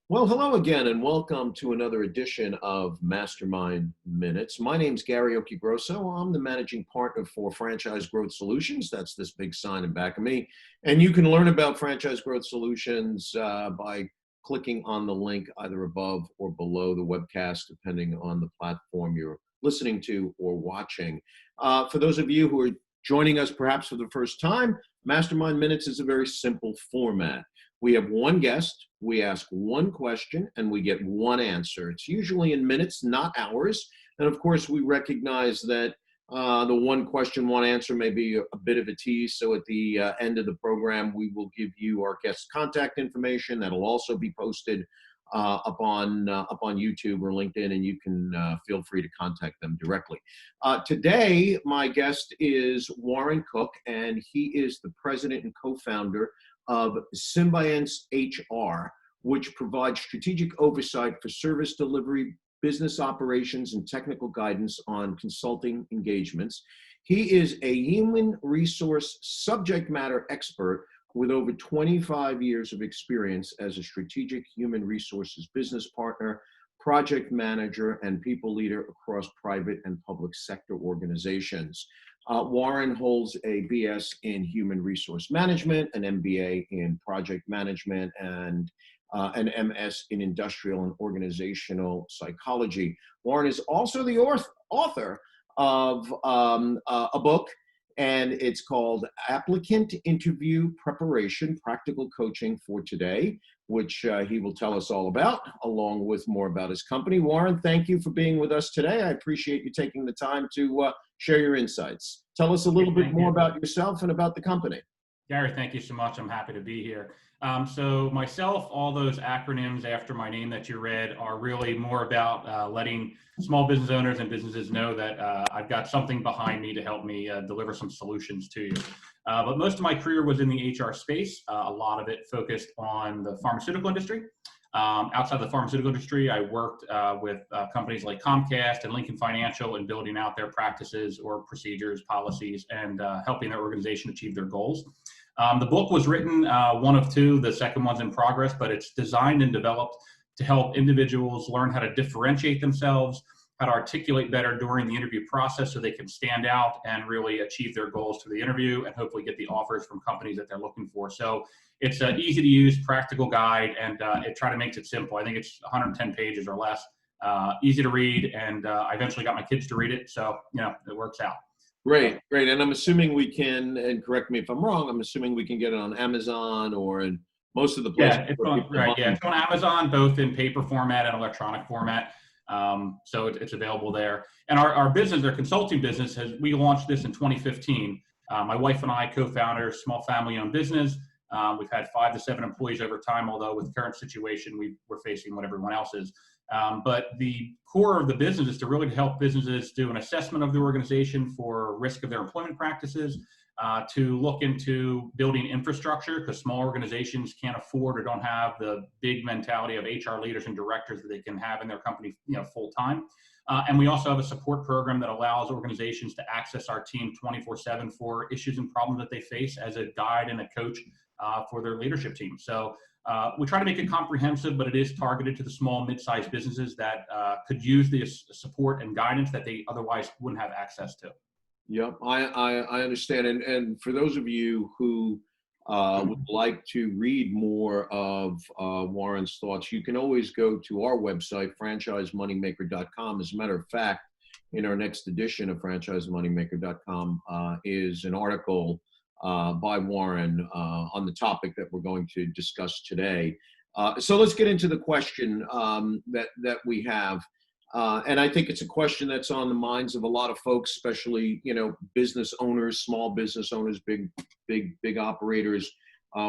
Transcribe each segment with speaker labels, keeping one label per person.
Speaker 1: Well, hello again, and welcome to another edition of Mastermind Minutes. My name's Gary Grosso. I'm the managing partner for Franchise Growth Solutions. That's this big sign in back of me. And you can learn about Franchise Growth Solutions by clicking on the link either above or below the webcast, depending on the platform you're listening to or watching. For those of you who are joining us perhaps for the first time, Mastermind Minutes is a very simple format. We have one guest, we ask one question, and we get one answer. It's usually in minutes, not hours. And of course, we recognize that the one question, one answer may be a bit of a tease. So at the end of the program, we will give you our guest's contact information. That'll also be posted up on YouTube or LinkedIn, and you can feel free to contact them directly. Today, my guest is Warren Cook, and he is the president and co-founder of SymbianceHR, which provides strategic oversight for service delivery, business operations, and technical guidance on consulting engagements. He is a human resource subject matter expert with over 25 years of experience as a strategic human resources business partner, project manager, and people leader across private and public sector organizations. Warren holds a BS in Human Resource Management, an MBA in Project Management, and an MS in Industrial and Organizational Psychology. Warren is also the author of a book, and it's called Applicant Interview Preparation, Practical Coaching for Today, which he will tell us all about, along with more about his company. Warren, thank you for being with us today. I appreciate you taking the time to share your insights. Tell us a little bit more about yourself and about the company.
Speaker 2: Gary, thank you so much. I'm happy to be here. So myself, all those acronyms after my name that you read are really more about letting small business owners and businesses know that I've got something behind me to help me deliver some solutions to you. But most of my career was in the HR space. A lot of it focused on the pharmaceutical industry. Outside the pharmaceutical industry, I worked with companies like Comcast and Lincoln Financial in building out their practices or procedures, policies, and helping their organization achieve their goals. The book was written, one of two, the second one's in progress, but it's designed and developed to help individuals learn how to differentiate themselves, how to articulate better during the interview process so they can stand out and really achieve their goals through the interview and hopefully get the offers from companies that they're looking for. So it's an easy to use, practical guide, and it try to make it simple. I think it's 110 pages or less, easy to read, and I eventually got my kids to read it, so it works out.
Speaker 1: Great. And I'm assuming we can, and correct me if I'm wrong, I'm assuming we can get it on Amazon or in most of the places.
Speaker 2: Yeah, it's on Amazon, both in paper format and electronic format. So it's available there. And our business, our consulting business, we launched this in 2015. My wife and I, co-founders, small family-owned business. We've had 5 to 7 employees over time, although with the current situation, we're facing what everyone else is. But the core of the business is to really help businesses do an assessment of the organization for risk of their employment practices, to look into building infrastructure, because small organizations can't afford or don't have the big mentality of HR leaders and directors that they can have in their company full time. And we also have a support program that allows organizations to access our team 24/7 for issues and problems that they face as a guide and a coach for their leadership team. So we try to make it comprehensive, but it is targeted to the small, mid-sized businesses that could use the support and guidance that they otherwise wouldn't have access to.
Speaker 1: Yep, I understand. And for those of you who would like to read more of Warren's thoughts, you can always go to our website, franchisemoneymaker.com. As a matter of fact, in our next edition of franchisemoneymaker.com is an article by Warren on the topic that we're going to discuss today. So let's get into the question that we have. And I think it's a question that's on the minds of a lot of folks, especially, business owners, small business owners, big operators.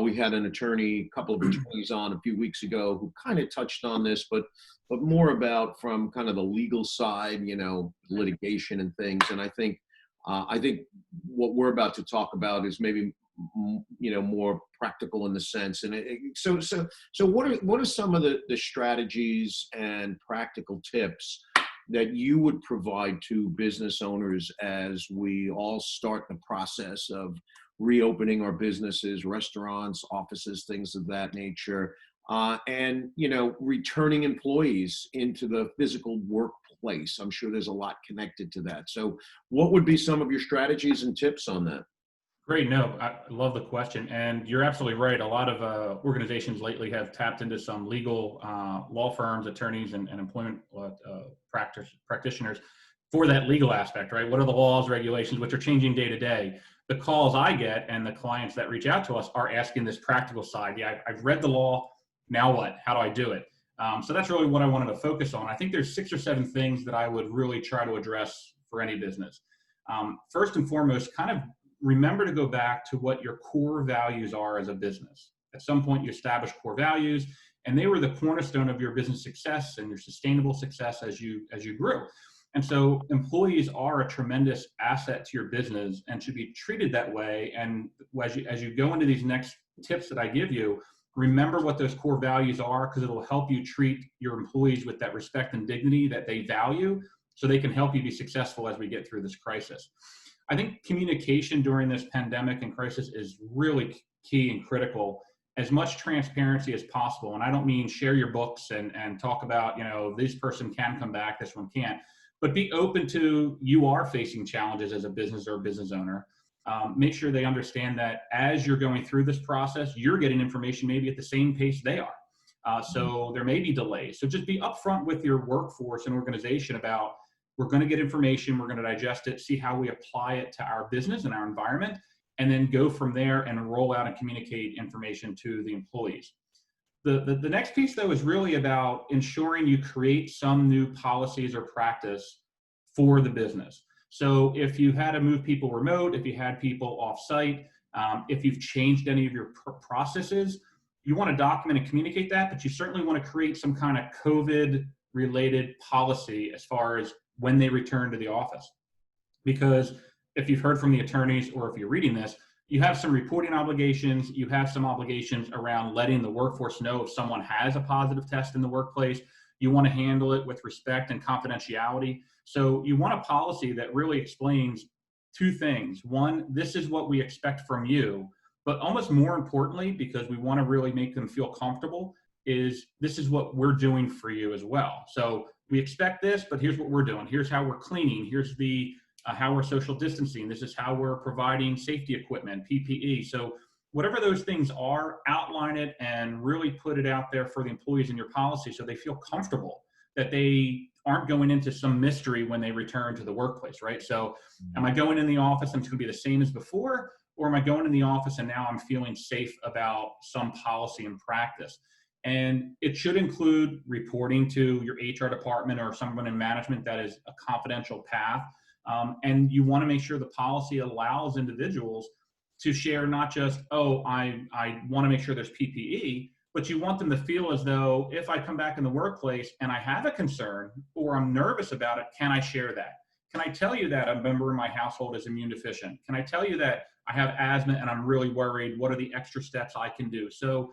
Speaker 1: We had a couple of attorneys on a few weeks ago who kind of touched on this, but more about from kind of the legal side, litigation and things. And I think what we're about to talk about is maybe more practical in the sense. And so what are some of the strategies and practical tips that you would provide to business owners as we all start the process of reopening our businesses, restaurants, offices, things of that nature? and, you know, returning employees into the physical workplace. I'm sure there's a lot connected to that. So what would be some of your strategies and tips on that?
Speaker 2: Great. No, I love the question. And you're absolutely right. A lot of organizations lately have tapped into some legal law firms, attorneys, and employment practitioners for that legal aspect, right? What are the laws, regulations, which are changing day to day? The calls I get and the clients that reach out to us are asking this practical side. Yeah, I've read the law. Now what? How do I do it? So that's really what I wanted to focus on. I think there's 6 or 7 things that I would really try to address for any business. First and foremost, kind of remember to go back to what your core values are as a business. At some point, you established core values, and they were the cornerstone of your business success and your sustainable success as you grew. And so employees are a tremendous asset to your business and should be treated that way. And as you go into these next tips that I give you, remember what those core values are, because it'll help you treat your employees with that respect and dignity that they value, so they can help you be successful as we get through this crisis. I think communication during this pandemic and crisis is really key and critical. As much transparency as possible. And I don't mean share your books and talk about, you know, this person can come back, this one can't, but be open to, you are facing challenges as a business or a business owner. Make sure they understand that as you're going through this process, you're getting information maybe at the same pace they are. So there may be delays. So just be upfront with your workforce and organization about, we're going to get information, we're going to digest it, see how we apply it to our business and our environment, and then go from there and roll out and communicate information to the employees. The next piece, though, is really about ensuring you create some new policies or practice for the business. So if you had to move people remote, if you had people off-site, if you've changed any of your processes, you want to document and communicate that, but you certainly want to create some kind of COVID-related policy as far as when they return to the office. Because if you've heard from the attorneys, or if you're reading this, you have some reporting obligations, you have some obligations around letting the workforce know if someone has a positive test in the workplace. You want to handle it with respect and confidentiality. So you want a policy that really explains 2 things. One, this is what we expect from you, but almost more importantly, because we want to really make them feel comfortable, is this is what we're doing for you as well. So we expect this, but here's what we're doing. Here's how we're cleaning. Here's the how we're social distancing. This is how we're providing safety equipment, PPE. So whatever those things are, outline it and really put it out there for the employees in your policy so they feel comfortable that they aren't going into some mystery when they return to the workplace, right? So am I going in the office and it's going to be the same as before, or am I going in the office and now I'm feeling safe about some policy and practice? And it should include reporting to your HR department or someone in management that is a confidential path. And you want to make sure the policy allows individuals to share not just, oh, I want to make sure there's PPE, but you want them to feel as though if I come back in the workplace and I have a concern or I'm nervous about it, can I share that? Can I tell you that a member in my household is immune deficient? Can I tell you that I have asthma and I'm really worried? What are the extra steps I can do? So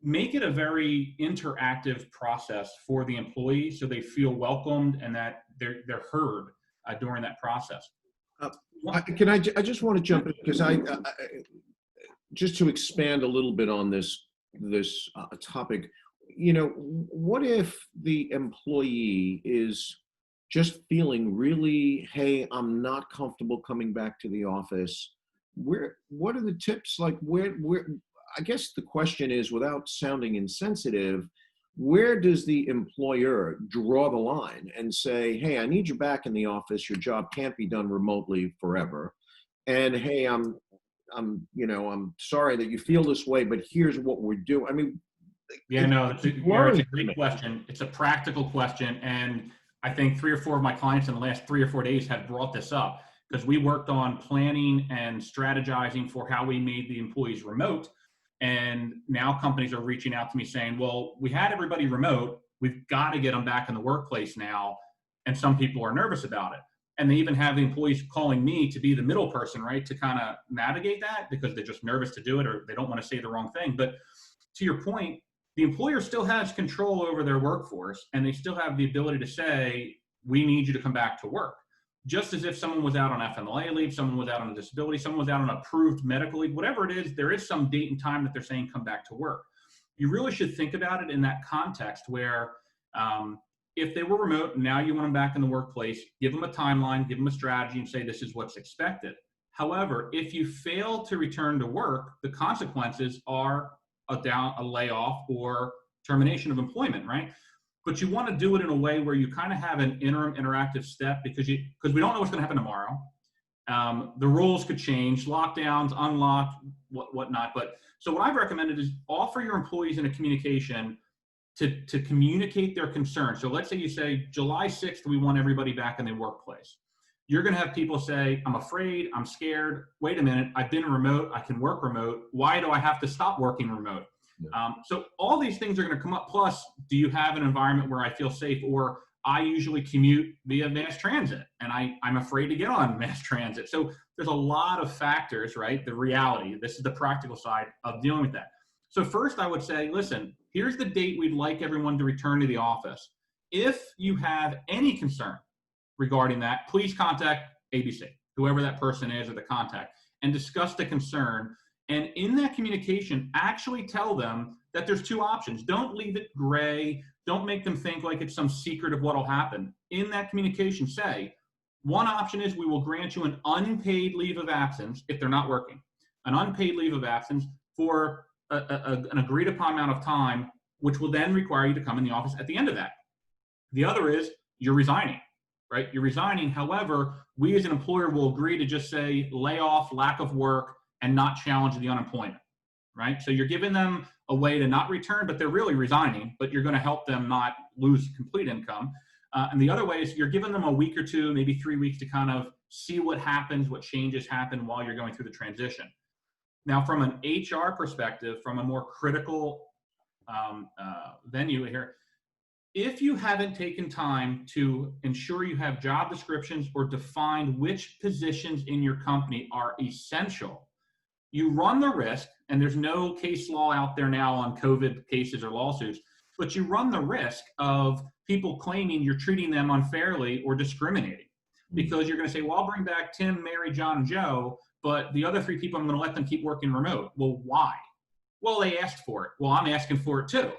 Speaker 2: make it a very interactive process for the employees so they feel welcomed and that they're heard during that process.
Speaker 1: I just want to jump in because I just to expand a little bit on this topic. You know, what if the employee is just feeling really, hey, I'm not comfortable coming back to the office? What are the tips? Like where I guess the question is, without sounding insensitive, where does the employer draw the line and say, hey, I need you back in the office. Your job can't be done remotely forever. And hey, I'm sorry that you feel this way, but here's what we're doing. I mean,
Speaker 2: yeah, no, it's a great question. It's a practical question. And I think 3 or 4 of my clients in the last 3 or 4 days have brought this up because we worked on planning and strategizing for how we made the employees remote. And now companies are reaching out to me saying, well, we had everybody remote. We've got to get them back in the workplace now. And some people are nervous about it. And they even have the employees calling me to be the middle person, right, to kind of navigate that because they're just nervous to do it or they don't want to say the wrong thing. But to your point, the employer still has control over their workforce and they still have the ability to say, we need you to come back to work. Just as if someone was out on FMLA leave, someone was out on a disability, someone was out on approved medical leave, whatever it is, there is some date and time that they're saying come back to work. you really should think about it in that context where if they were remote and now you want them back in the workplace, give them a timeline, give them a strategy and say this is what's expected. However, if you fail to return to work, the consequences are a layoff or termination of employment, right? But you want to do it in a way where you kind of have an interim interactive step because we don't know what's going to happen tomorrow. The rules could change, lockdowns, unlocked, whatnot. But so what I've recommended is offer your employees in a communication to communicate their concerns. So let's say you say July 6th, we want everybody back in the workplace. You're going to have people say, I'm afraid, I'm scared. Wait a minute, I've been remote, I can work remote. Why do I have to stop working remote? Yeah. So all these things are going to come up. Plus, do you have an environment where I feel safe? Or I usually commute via mass transit and I'm afraid to get on mass transit. So there's a lot of factors, right? The reality, this is the practical side of dealing with that. So first I would say, listen, here's the date we'd like everyone to return to the office. If you have any concern regarding that, please contact ABC, whoever that person is or the contact, and discuss the concern. And in that communication, actually tell them that there's two options. Don't leave it gray. Don't make them think like it's some secret of what'll happen. In that communication, say, one option is we will grant you an unpaid leave of absence if they're not working. An unpaid leave of absence for an agreed upon amount of time, which will then require you to come in the office at the end of that. The other is you're resigning, right? You're resigning. However, we as an employer will agree to just say layoff, lack of work, and not challenge the unemployment, right? So you're giving them a way to not return, but they're really resigning, but you're going to help them not lose complete income. And the other way is you're giving them a week or two, maybe 3 weeks to kind of see what happens, what changes happen while you're going through the transition. Now, from an HR perspective, from a more critical venue here, if you haven't taken time to ensure you have job descriptions or define which positions in your company are essential, you run the risk, and there's no case law out there now on COVID cases or lawsuits, but you run the risk of people claiming you're treating them unfairly or discriminating. Because you're going to say, well, I'll bring back Tim, Mary, John, and Joe, but the other 3 people, I'm going to let them keep working remote. Well, why? Well, they asked for it. Well, I'm asking for it too.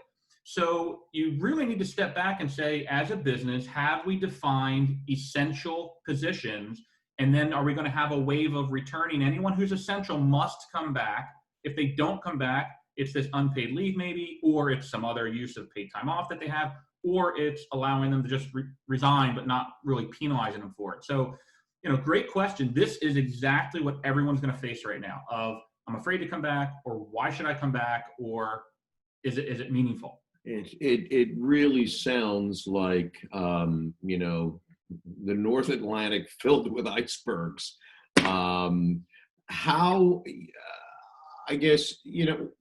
Speaker 2: So you really need to step back and say, as a business, have we defined essential positions? And then are we going to have a wave of returning? Anyone who's essential must come back. If they don't come back, it's this unpaid leave maybe, or it's some other use of paid time off that they have, or it's allowing them to just resign, but not really penalizing them for it. So, great question. This is exactly what everyone's going to face right now of, I'm afraid to come back, or why should I come back? Or is it meaningful?
Speaker 1: It really sounds like, the North Atlantic filled with icebergs. I guess,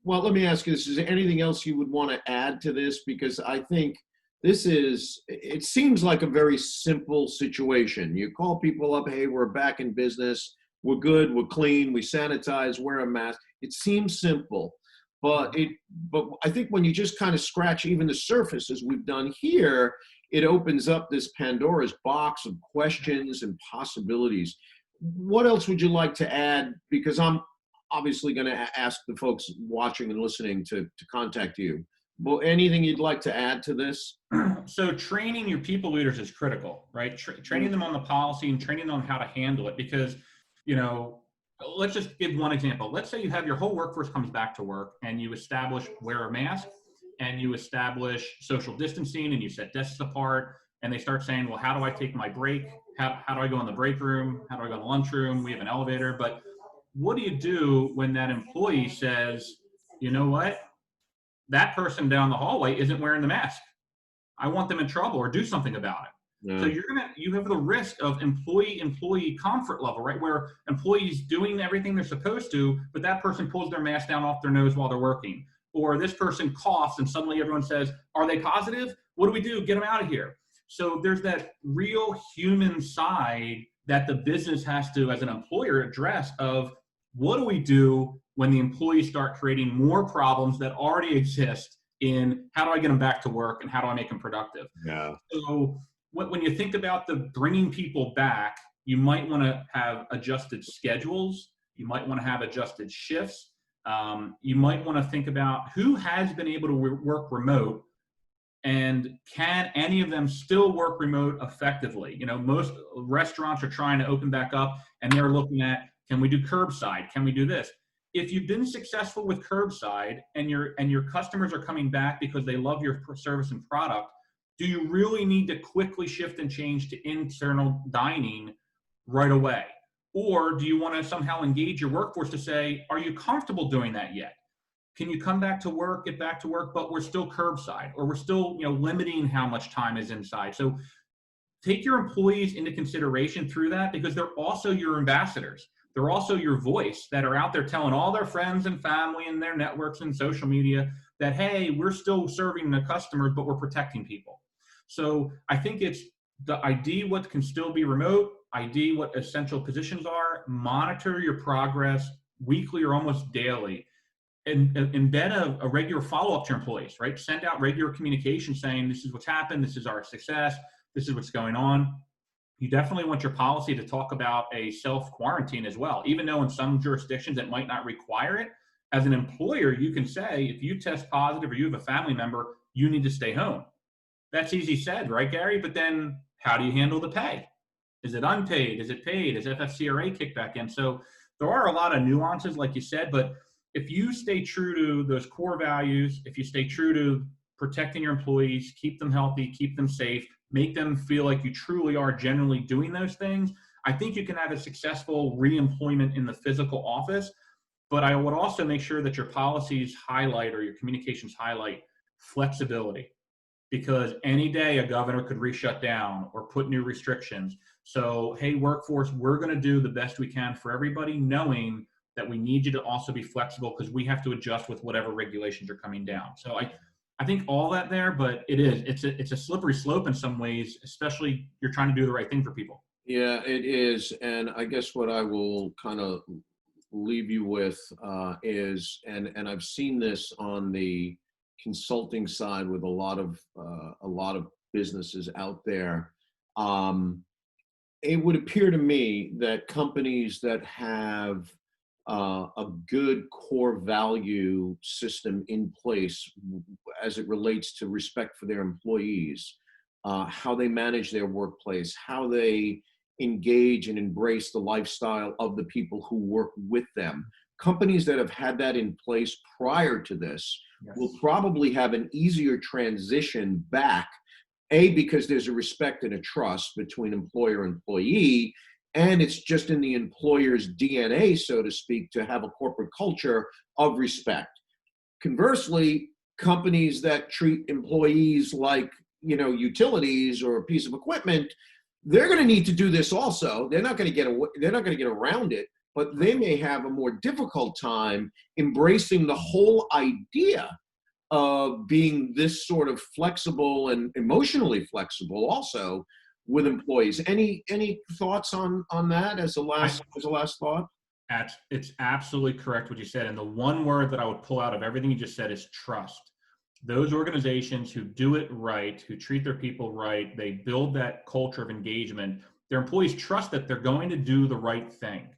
Speaker 1: well, let me ask you this. Is there anything else you would want to add to this? Because I think it seems like a very simple situation. You call people up, hey, we're back in business. We're good. We're clean. We sanitize, wear a mask. It seems simple, but I think when you just kind of scratch even the surface, as we've done here, it opens up this Pandora's box of questions and possibilities. What else would you like to add? Because I'm obviously going to ask the folks watching and listening to contact you. Well, anything you'd like to add to this?
Speaker 2: So training your people leaders is critical, right? Training them on the policy and training them on how to handle it. Because, let's just give one example. Let's say you have your whole workforce comes back to work and you establish wear a mask and you establish social distancing and you set desks apart and they start saying, well, how do I take my break? How do I go in the break room? How do I go in the lunchroom? We have an elevator. But what do you do when that employee says, you know what? That person down the hallway isn't wearing the mask. I want them in trouble or do something about it. Yeah. So you have the risk of employee comfort level, right? Where employees doing everything they're supposed to, but that person pulls their mask down off their nose while they're working. Or this person coughs and suddenly everyone says, are they positive? What do we do? Get them out of here. So there's that real human side that the business has to, as an employer, address of what do we do when the employees start creating more problems that already exist in how do I get them back to work and how do I make them productive?
Speaker 1: Yeah.
Speaker 2: So when you think about the bringing people back, you might want to have adjusted schedules. You might want to have adjusted shifts. You might want to think about who has been able to work remote, and can any of them still work remote effectively? You know, most restaurants are trying to open back up and they're looking at, can we do curbside? Can we do this? If you've been successful with curbside and your customers are coming back because they love your service and product, do you really need to quickly shift and change to internal dining right away? Or do you want to somehow engage your workforce to say, are you comfortable doing that yet? Can you come back to work, get back to work, but we're still curbside, or we're still, limiting how much time is inside. So take your employees into consideration through that, because they're also your ambassadors. They're also your voice that are out there telling all their friends and family and their networks and social media that, hey, we're still serving the customers, but we're protecting people. So I think it's the ID what can still be remote, ID what essential positions are, monitor your progress weekly or almost daily, and embed a regular follow-up to your employees, right? Send out regular communication saying, this is what's happened, this is our success, this is what's going on. You definitely want your policy to talk about a self-quarantine as well. Even though in some jurisdictions it might not require it, as an employer, you can say, if you test positive or you have a family member, you need to stay home. That's easy said, right, Gary? But then how do you handle the pay? Is it unpaid? Is it paid? Is FFCRA kicked back in? So there are a lot of nuances, like you said, but if you stay true to those core values, if you stay true to protecting your employees, keep them healthy, keep them safe, make them feel like you truly are generally doing those things, I think you can have a successful re-employment in the physical office. But I would also make sure that your policies highlight, or your communications highlight, flexibility, because any day a governor could re-shut down or put new restrictions. So, hey, workforce, we're going to do the best we can for everybody, knowing that we need you to also be flexible, because we have to adjust with whatever regulations are coming down. So I think all that there, but it's a slippery slope in some ways, especially you're trying to do the right thing for people.
Speaker 1: Yeah, it is. And I guess what I will kind of leave you with is, and I've seen this on the consulting side with a lot of businesses out there. It would appear to me that companies that have a good core value system in place as it relates to respect for their employees, how they manage their workplace, how they engage and embrace the lifestyle of the people who work with them. Companies that have had that in place prior to this will probably have an easier transition back, because there's a respect and a trust between employer and employee, and it's just in the employer's DNA, so to speak, to have a corporate culture of respect. Conversely, companies that treat employees like, utilities or a piece of equipment, they're going to need to do this also. They're not going to get around it, but they may have a more difficult time embracing the whole idea of being this sort of flexible and emotionally flexible also with employees. Any thoughts on that as a last thought?
Speaker 2: It's absolutely correct what you said. And the one word that I would pull out of everything you just said is trust. Those organizations who do it right, who treat their people right, they build that culture of engagement. Their employees trust that they're going to do the right thing.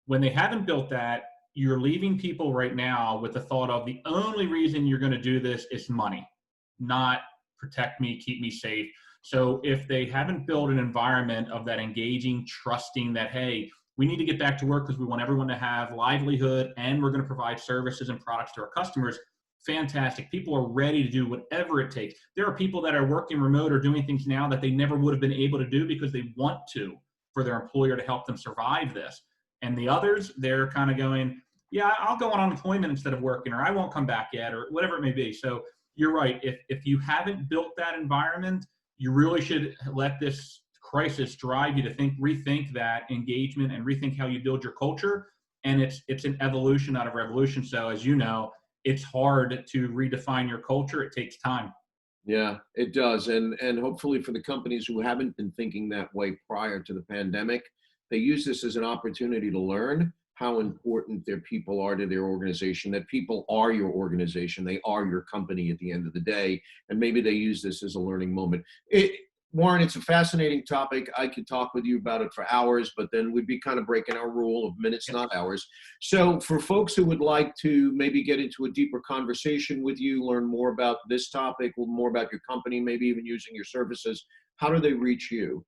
Speaker 2: When they haven't built that, you're leaving people right now with the thought of, the only reason you're going to do this is money, not protect me, keep me safe. So if they haven't built an environment of that engaging, trusting that, hey, we need to get back to work because we want everyone to have livelihood and we're going to provide services and products to our customers, fantastic. People are ready to do whatever it takes. There are people that are working remote or doing things now that they never would have been able to do because they want to, for their employer to help them survive this. And the others, they're kind of going, yeah, I'll go on unemployment instead of working, or I won't come back yet, or whatever it may be. So you're right. If you haven't built that environment, you really should let this crisis drive you to rethink that engagement and rethink how you build your culture. And it's an evolution out of revolution. So as you know, it's hard to redefine your culture. It takes time.
Speaker 1: Yeah, it does. And hopefully for the companies who haven't been thinking that way prior to the pandemic, they use this as an opportunity to learn how important their people are to their organization, that people are your organization. They are your company at the end of the day. And maybe they use this as a learning moment. Warren, it's a fascinating topic. I could talk with you about it for hours, but then we'd be kind of breaking our rule of minutes, not hours. So for folks who would like to maybe get into a deeper conversation with you, learn more about this topic, more about your company, maybe even using your services, how do they reach you?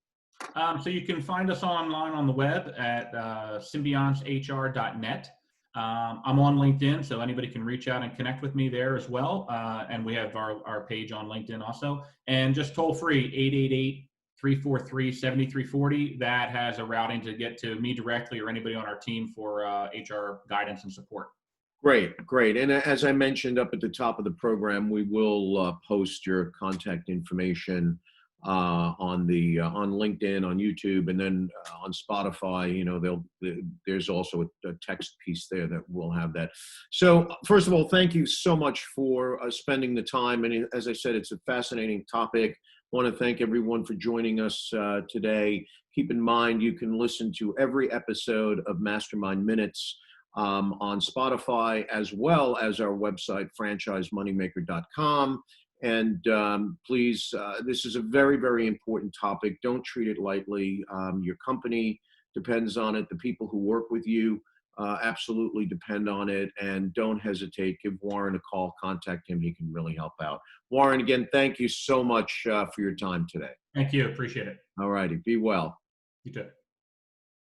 Speaker 2: So you can find us online on the web at SymbianceHR.net. I'm on LinkedIn, so anybody can reach out and connect with me there as well. And we have our page on LinkedIn also. And just toll free, 888-343-7340. That has a routing to get to me directly or anybody on our team for HR guidance and support.
Speaker 1: Great, great. And as I mentioned up at the top of the program, we will post your contact information on LinkedIn, on YouTube, and then on Spotify. You know, there's also a text piece there that will have that. So first of all, thank you so much for spending the time. And as I said, it's a fascinating topic. I want to thank everyone for joining us today. Keep in mind, you can listen to every episode of MasterMind Minutes on Spotify, as well as our website, franchisemoneymaker.com. And please, this is a very, very important topic. Don't treat it lightly. Your company depends on it. The people who work with you absolutely depend on it. And don't hesitate. Give Warren a call. Contact him. He can really help out. Warren, again, thank you so much for your time today.
Speaker 2: Thank you. Appreciate it.
Speaker 1: All righty. Be well.
Speaker 2: You too.